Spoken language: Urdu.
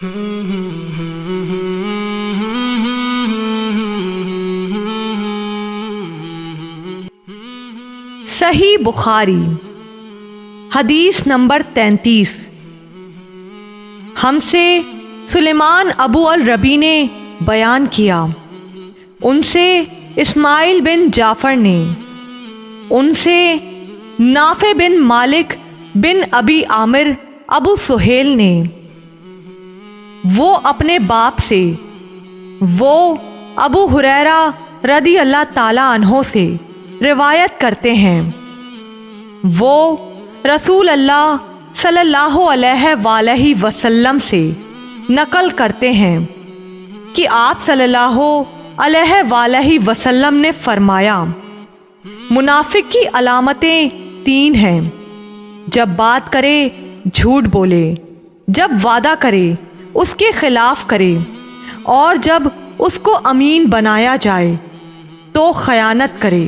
صحیح بخاری حدیث نمبر 33۔ ہم سے سلیمان ابو الربیع نے بیان کیا، ان سے اسماعیل بن جعفر نے، ان سے نافع بن مالک بن ابی عامر ابو سہیل نے، وہ اپنے باپ سے، وہ ابو ہریرہ رضی اللہ تعالی عنہ سے روایت کرتے ہیں، وہ رسول اللہ صلی اللہ علیہ وآلہ وسلم سے نقل کرتے ہیں کہ آپ صلی اللہ علیہ وآلہ وسلم نے فرمایا، منافق کی علامتیں 3 ہیں، جب بات کرے جھوٹ بولے، جب وعدہ کرے اس کے خلاف کرے، اور جب اس کو امین بنایا جائے تو خیانت کرے۔